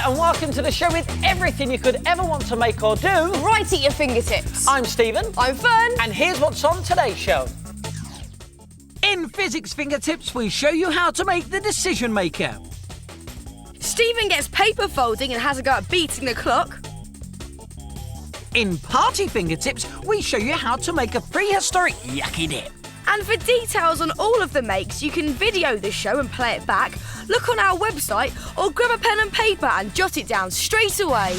Welcome to the show with everything you could ever want to make or do. Right at your fingertips. I'm Stephen. I'm Fern. And here's what's on today's show. In Physics Fingertips, we show you how to make the decision maker. Stephen gets paper folding and has a go at beating the clock. In Party Fingertips, we show you how to make a prehistoric yucky dip. And for details on all of the makes, you can video the show and play it back, look on our website, or grab a pen and paper and jot it down straight away.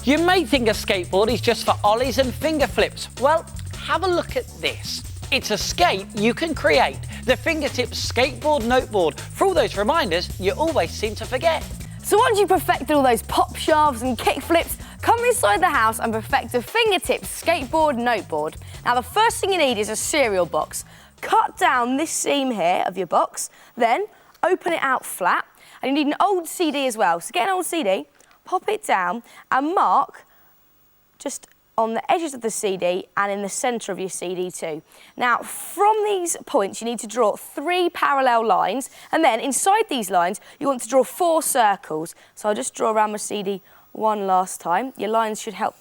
You may think a skateboard is just for ollies and finger flips. Well, have a look at this. It's a skate you can create. The Fingertips Skateboard Noteboard for all those reminders you always seem to forget. So once you've perfected all those pop shafts and kick flips, come inside the house and perfect a Fingertips Skateboard Noteboard. Now the first thing you need is a cereal box. Cut down this seam here of your box, then open it out flat. And you need an old CD as well. So get an old CD, pop it down and mark just on the edges of the CD and in the centre of your CD too. Now, from these points, you need to draw 3 parallel lines, and then inside these lines, you want to draw 4 circles. So I'll just draw around my CD one last time. Your lines should help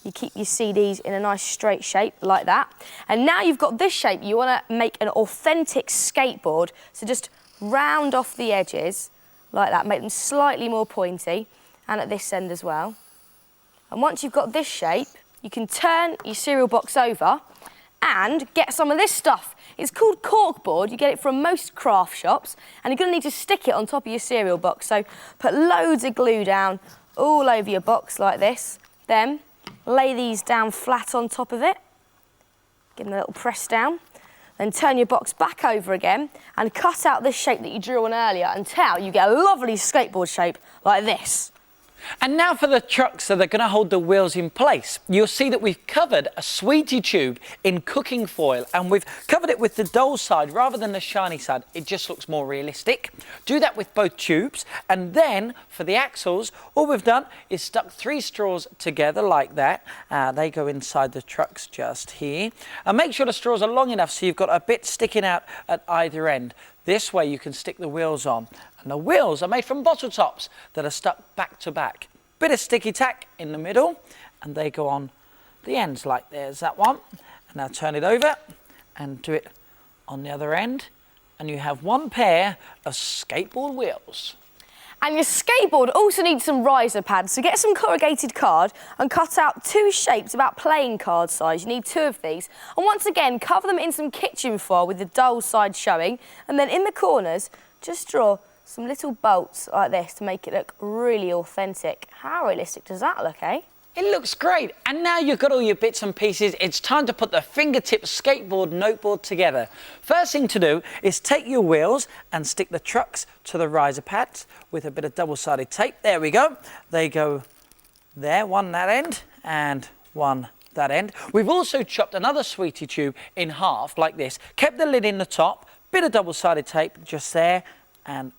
you keep your CDs in a nice straight shape, like that. And now you've got this shape, you want to make an authentic skateboard, so just round off the edges, like that, make them slightly more pointy, and at this end as well. And once you've got this shape, you can turn your cereal box over and get some of this stuff. It's called corkboard. You get it from most craft shops, and you're going to need to stick it on top of your cereal box. So put loads of glue down all over your box like this. Then lay these down flat on top of it. Give them a little press down. Then turn your box back over again and cut out this shape that you drew on earlier until you get a lovely skateboard shape like this. And now for the trucks that are going to hold the wheels in place. You'll see that we've covered a sweetie tube in cooking foil, and we've covered it with the dull side rather than the shiny side. It just looks more realistic. Do that with both tubes, and then for the axles, all we've done is stuck 3 straws together like that. They go inside the trucks just here. And make sure the straws are long enough so you've got a bit sticking out at either end. This way you can stick the wheels on. And the wheels are made from bottle tops that are stuck back to back. Bit of sticky tack in the middle, and they go on the ends like there's that one. And now turn it over and do it on the other end, and you have one pair of skateboard wheels. And your skateboard also needs some riser pads, so get some corrugated card and cut out 2 shapes about playing card size. You need 2 of these. And once again, cover them in some kitchen foil with the dull side showing, and then in the corners, just draw some little bolts like this to make it look really authentic. How realistic does that look, eh? It looks great. And now you've got all your bits and pieces, it's time to put the Fingertips Skateboard Noteboard together. First thing to do is take your wheels and stick the trucks to the riser pads with a bit of double-sided tape. There we go. They go there, one that end and one that end. We've also chopped another sweetie tube in half like this, kept the lid in the top, bit of double-sided tape just there, and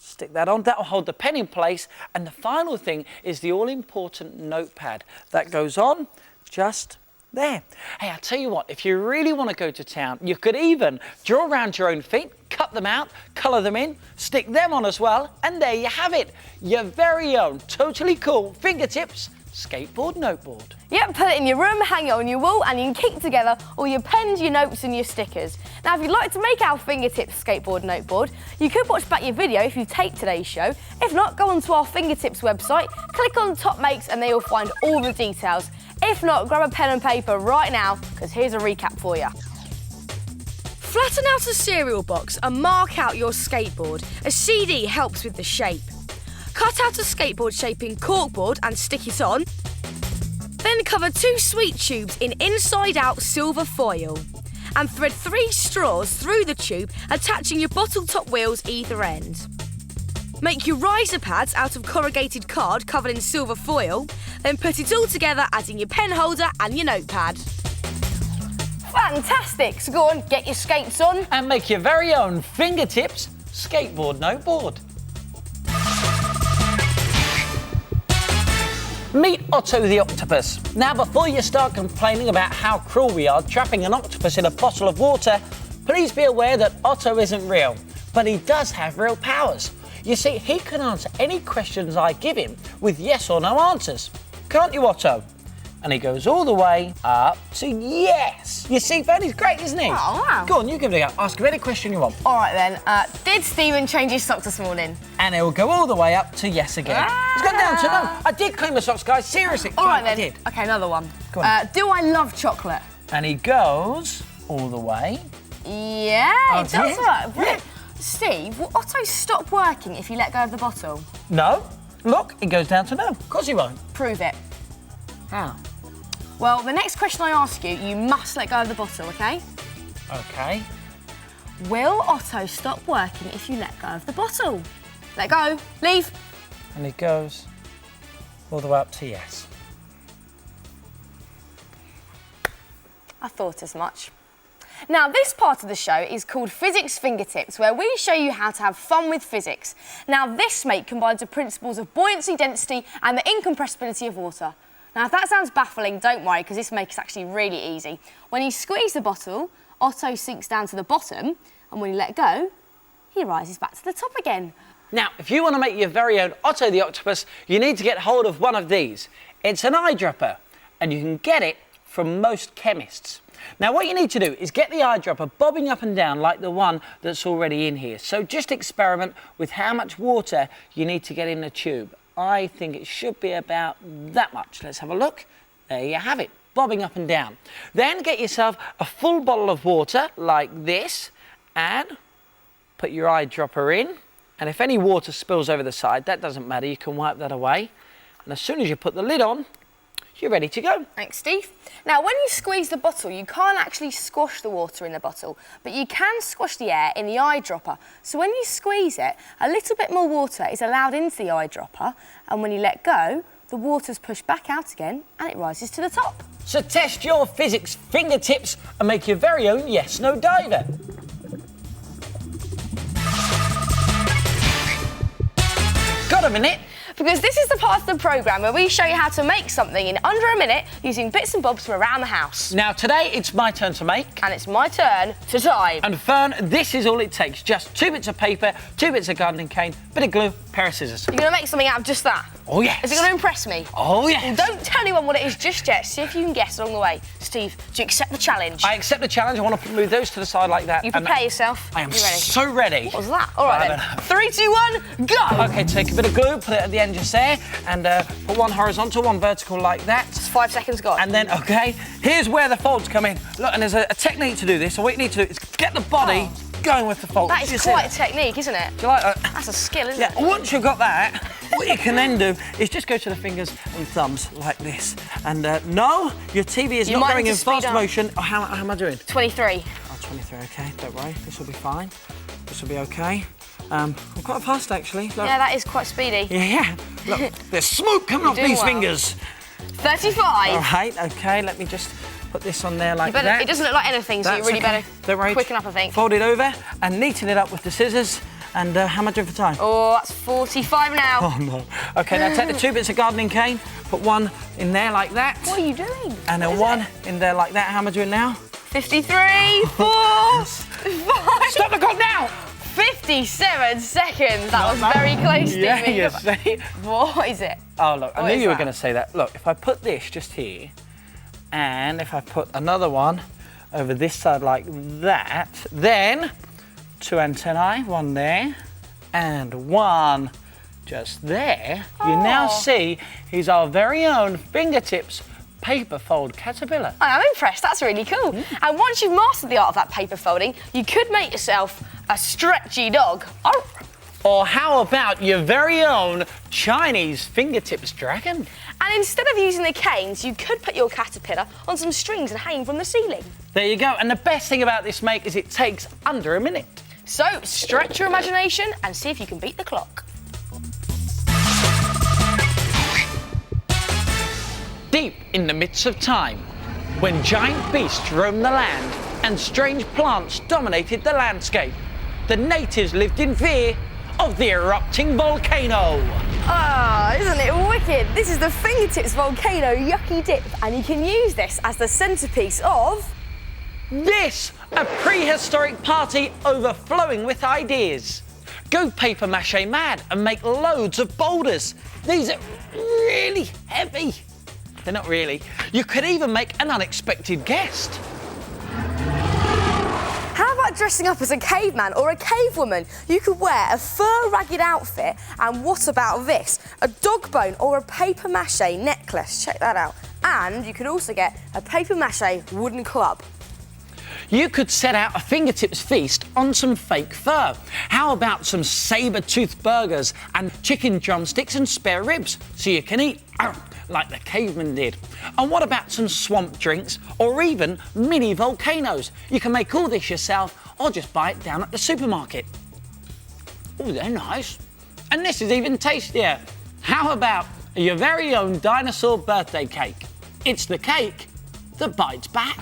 stick that on. That'll hold the pen in place. And the final thing is the all-important notepad that goes on just there. Hey, I'll tell you what, if you really want to go to town, you could even draw around your own feet, cut them out, colour them in, stick them on as well, and there you have it, your very own totally cool Fingertips Skateboard Noteboard. Yep, put it in your room, hang it on your wall, and you can keep together all your pens, your notes and your stickers. Now, if you'd like to make our Fingertips Skateboard Noteboard, you could watch back your video if you taped today's show. If not, go onto our Fingertips website, click on Top Makes, and there you'll find all the details. If not, grab a pen and paper right now, because here's a recap for you. Flatten out a cereal box and mark out your skateboard. A CD helps with the shape. Cut out a skateboard shape in corkboard and stick it on. Then cover 2 sweet tubes in inside-out silver foil. And thread 3 straws through the tube, attaching your bottle top wheels either end. Make your riser pads out of corrugated card covered in silver foil, then put it all together, adding your pen holder and your notepad. Fantastic! So go on, get your skates on. And make your very own fingertips skateboard noteboard. Meet Otto the octopus. Now, before you start complaining about how cruel we are trapping an octopus in a bottle of water, please be aware that Otto isn't real, but he does have real powers. You see, he can answer any questions I give him with yes or no answers. Can't you, Otto? And he goes all the way up to yes. You see, Bernie's great, isn't he? Oh, wow. Go on, you give it a go. Ask him any question you want. All right then, did Stephen change his socks this morning? And it will go all the way up to yes again. He's gone down to no. I did clean my socks, guys, seriously. All right I then. did. Okay, another one. Go on. Do I love chocolate? And he goes all the way. Yeah, Oh, it does yeah. work. Yeah. Steve, will Otto stop working if you let go of the bottle? No. Look, it goes down to no. Of course he won't. Prove it. How? Well, the next question I ask you, you must let go of the bottle, okay? Okay. Will Otto stop working if you let go of the bottle? Let go. Leave. And he goes all the way up to yes. I thought as much. Now, this part of the show is called Physics Fingertips, where we show you how to have fun with physics. Now, this make combines the principles of buoyancy, density, and the incompressibility of water. Now, if that sounds baffling, don't worry, because this make is actually really easy. When you squeeze the bottle, Otto sinks down to the bottom, and when you let go, he rises back to the top again. Now, if you want to make your very own Otto the octopus, you need to get hold of one of these. It's an eyedropper, and you can get it from most chemists. Now, what you need to do is get the eyedropper bobbing up and down like the one that's already in here. So just experiment with how much water you need to get in the tube. I think it should be about that much. Let's have a look. There you have it, bobbing up and down. Then get yourself a full bottle of water like this and put your eyedropper in. And if any water spills over the side, that doesn't matter, you can wipe that away. And as soon as you put the lid on, you're ready to go. Thanks, Steve. Now, when you squeeze the bottle, you can't actually squash the water in the bottle, but you can squash the air in the eyedropper. So when you squeeze it, a little bit more water is allowed into the eyedropper, and when you let go, the water's pushed back out again, and it rises to the top. So test your physics fingertips and make your very own yes-no diver. Got a minute? Because this is the part of the programme where we show you how to make something in under a minute using bits and bobs from around the house. Now today it's my turn to make. And it's my turn to time. And Fern, this is all it takes. Just 2 bits of paper, 2 bits of gardening cane, bit of glue, pair of scissors. You're going to make something out of just that? Oh yes. Is it going to impress me? Oh yes. Well, don't tell anyone what it is just yet. See if you can guess along the way. Steve, do you accept the challenge? I accept the challenge. I want to move those to the side like that. You prepare yourself. I am You ready? so ready. What was that? All right then. 3, 2, 1, go! Okay, take a bit of glue, put it at the end just there, and put one horizontal, one vertical like that. It's 5 seconds gone. And then, okay, here's where the folds come in. Look, and there's a technique to do this. So what you need to do is get the body going with the folds. That is quite a technique, isn't it? Do you like that? That's a skill, isn't Yeah, it? once you've got that, what you can then do is just go to the fingers and thumbs like this. And no, your TV is not going in fast motion. Oh, how am I doing? 23. Oh, 23, okay, don't worry. This will be fine. This will be okay. I'm quite fast, actually. Look. Yeah, that is quite speedy. Yeah, look, there's smoke coming off doing these well. fingers. 35. All right, okay, let me just put this on there like that. It doesn't look like anything, so That's you really okay. Don't worry. better quicken up, I think. Fold it over and neaten it up with the scissors. And how am I doing for time? Oh, that's 45 now. Oh, no. Okay, now take the 2 bits of gardening cane, put one in there like that. What are you doing? And then one in there like that. How am I doing now? 53, 4, 5. Stop the clock now! 57 seconds. That was very close, Stevie. Yeah, you see? What is it? Oh, look, I What knew is you were that? going to say that. Look, if I put this just here, and if I put another one over this side like that, then 2 antennae, one there, and one just there. You now see he's our very own fingertips paper fold caterpillar. I am impressed. That's really cool. And once you've mastered the art of that paper folding, you could make yourself a stretchy dog. Oh. Or how about your very own Chinese fingertips dragon? And instead of using the canes, you could put your caterpillar on some strings and hang from the ceiling. There you go. And the best thing about this make is it takes under a minute. So stretch your imagination and see if you can beat the clock. Deep in the midst of time, when giant beasts roamed the land and strange plants dominated the landscape, the natives lived in fear of the erupting volcano. Ah, isn't it wicked? This is the Fingertips Volcano Yucky Dip, and you can use this as the centerpiece of This, a prehistoric party overflowing with ideas. Go paper mache mad and make loads of boulders. These are really heavy. They're not really. You could even make an unexpected guest. How about dressing up as a caveman or a cavewoman? You could wear a fur ragged outfit, and what about this? A dog bone or a paper mache necklace. Check that out. And you could also get a paper mache wooden club. You could set out a fingertips feast on some fake fur. How about some saber-toothed burgers and chicken drumsticks and spare ribs so you can eat like the cavemen did? And what about some swamp drinks or even mini volcanoes? You can make all this yourself or just buy it down at the supermarket. Oh, they're nice. And this is even tastier. How about your very own dinosaur birthday cake? It's the cake that bites back.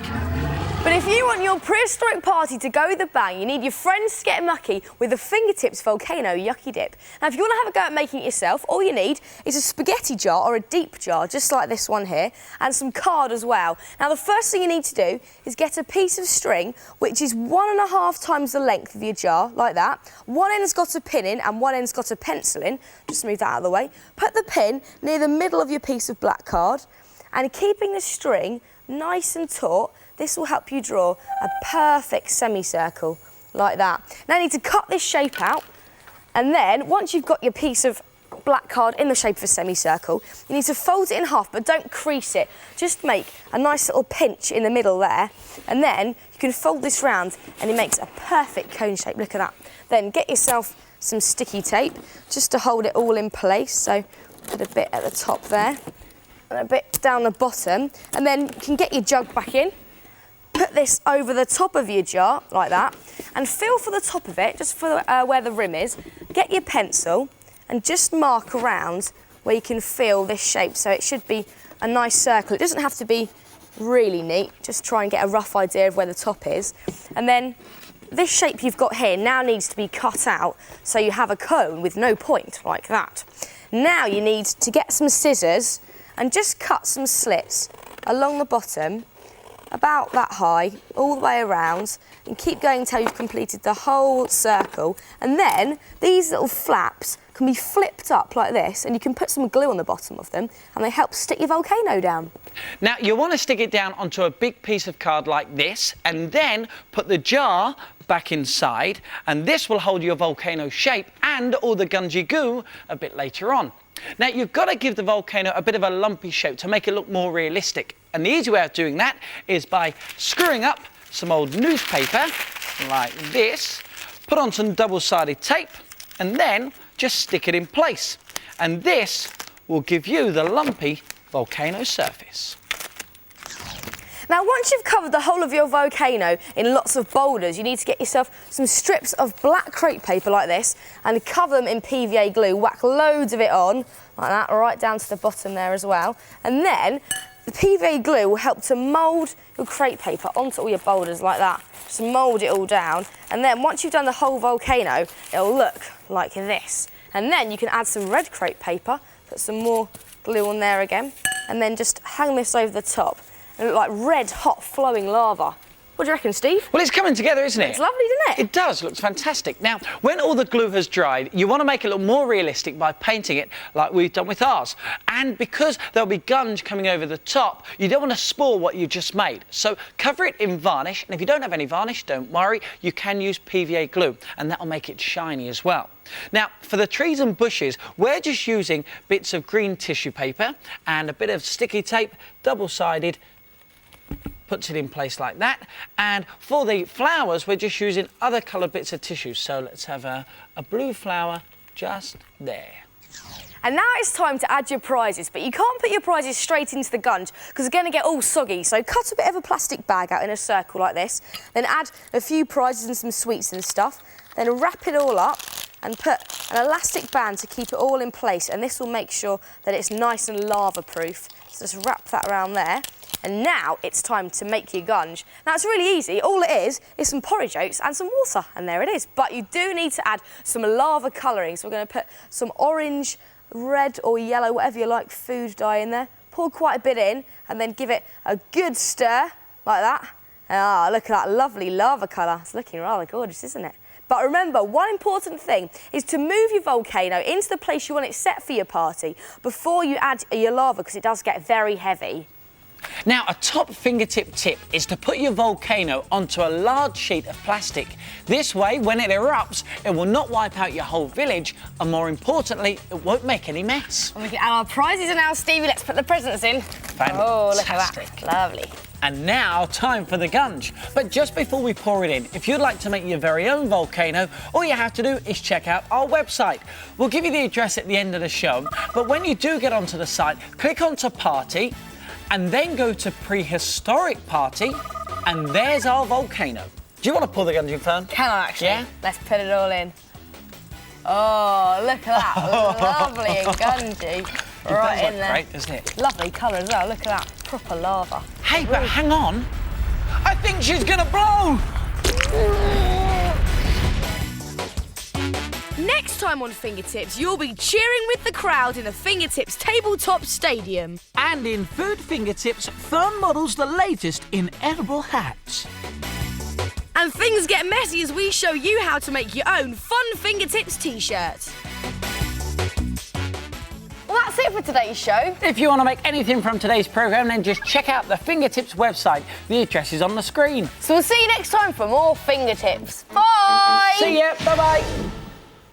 But if you want your prehistoric party to go with a bang, you need your friends to get mucky with the Fingertips Volcano Yucky Dip. Now, if you want to have a go at making it yourself, all you need is a spaghetti jar or a deep jar, just like this one here, and some card as well. Now, the first thing you need to do is get a piece of string, which is 1.5 times the length of your jar, like that. One end's got a pin in and one end's got a pencil in. Just move that out of the way. Put the pin near the middle of your piece of black card, and keeping the string nice and taut, this will help you draw a perfect semicircle like that. Now you need to cut this shape out, and then once you've got your piece of black card in the shape of a semicircle, you need to fold it in half, but don't crease it. Just make a nice little pinch in the middle there, and then you can fold this round and it makes a perfect cone shape. Look at that. Then get yourself some sticky tape just to hold it all in place. So put a bit at the top there and a bit down the bottom, and then you can get your jug back in. Put this over the top of your jar, like that, and feel for the top of it, just for where the rim is. Get your pencil and just mark around where you can feel this shape, so it should be a nice circle. It doesn't have to be really neat, just try and get a rough idea of where the top is. And then this shape you've got here now needs to be cut out, so you have a cone with no point, like that. Now you need to get some scissors and just cut some slits along the bottom, about that high, all the way around, and keep going until you've completed the whole circle. And then these little flaps can be flipped up like this, and you can put some glue on the bottom of them, and they help stick your volcano down. Now, you want to stick it down onto a big piece of card like this, and then put the jar back inside, and this will hold your volcano shape and all the gungy goo a bit later on. Now, you've got to give the volcano a bit of a lumpy shape to make it look more realistic. And the easy way of doing that is by screwing up some old newspaper like this, put on some double-sided tape, and then just stick it in place. And this will give you the lumpy volcano surface. Now, once you've covered the whole of your volcano in lots of boulders, you need to get yourself some strips of black crepe paper like this and cover them in PVA glue. Whack loads of it on, like that, right down to the bottom there as well. And then the PVA glue will help to mould your crepe paper onto all your boulders like that. Just mould it all down. And then once you've done the whole volcano, it'll look like this. And then you can add some red crepe paper, put some more glue on there again, and then just hang this over the top. It look like red, hot, flowing lava. What do you reckon, Steve? Well, it's coming together, isn't it? It's lovely, isn't it? It does, looks fantastic. Now, when all the glue has dried, you want to make it look more realistic by painting it like we've done with ours. And because there'll be gunge coming over the top, you don't want to spoil what you just made. So cover it in varnish, and if you don't have any varnish, don't worry, you can use PVA glue, and that'll make it shiny as well. Now, for the trees and bushes, we're just using bits of green tissue paper and a bit of sticky tape, double-sided, puts it in place like that. And for the flowers, we're just using other coloured bits of tissue. So let's have a blue flower just there. And now it's time to add your prizes, but you can't put your prizes straight into the gunge because they're going to get all soggy. So cut a bit of a plastic bag out in a circle like this, then add a few prizes and some sweets and stuff, then wrap it all up and put an elastic band to keep it all in place, and this will make sure that it's nice and lava-proof. So just wrap that around there. And now it's time to make your gunge. Now it's really easy. All it is some porridge oats and some water, and there it is. But you do need to add some lava colouring. So we're going to put some orange, red or yellow, whatever you like, food dye in there. Pour quite a bit in and then give it a good stir like that. Ah, look at that lovely lava colour. It's looking rather gorgeous, isn't it? But remember, one important thing is to move your volcano into the place you want it set for your party before you add your lava, because it does get very heavy. Now, a top fingertip tip is to put your volcano onto a large sheet of plastic. This way, when it erupts, it will not wipe out your whole village, and more importantly, it won't make any mess. And we can add our prizes now, Stevie. Let's put the presents in. Fantastic. Oh, look at that. Lovely. And now, time for the gunge. But just before we pour it in, if you'd like to make your very own volcano, all you have to do is check out our website. We'll give you the address at the end of the show, but when you do get onto the site, click onto Party, and then go to Prehistoric Party, and there's our volcano. Do you want to pull the gunge in, Fern? Can I actually? Yeah? Let's put it all in. Oh, look at that. Lovely and gungy. Right in there. Great, doesn't it? Lovely colour as well. Look at that. Proper lava. Hey, but hang on. I think she's going to blow. Next time on Fingertips, you'll be cheering with the crowd in the Fingertips Tabletop Stadium. And in Food Fingertips, Fern models the latest in edible hats. And things get messy as we show you how to make your own fun Fingertips t-shirts. Well, that's it for today's show. If you want to make anything from today's programme, then just check out the Fingertips website. The address is on the screen. So we'll see you next time for more Fingertips. Bye! See ya. Bye-bye.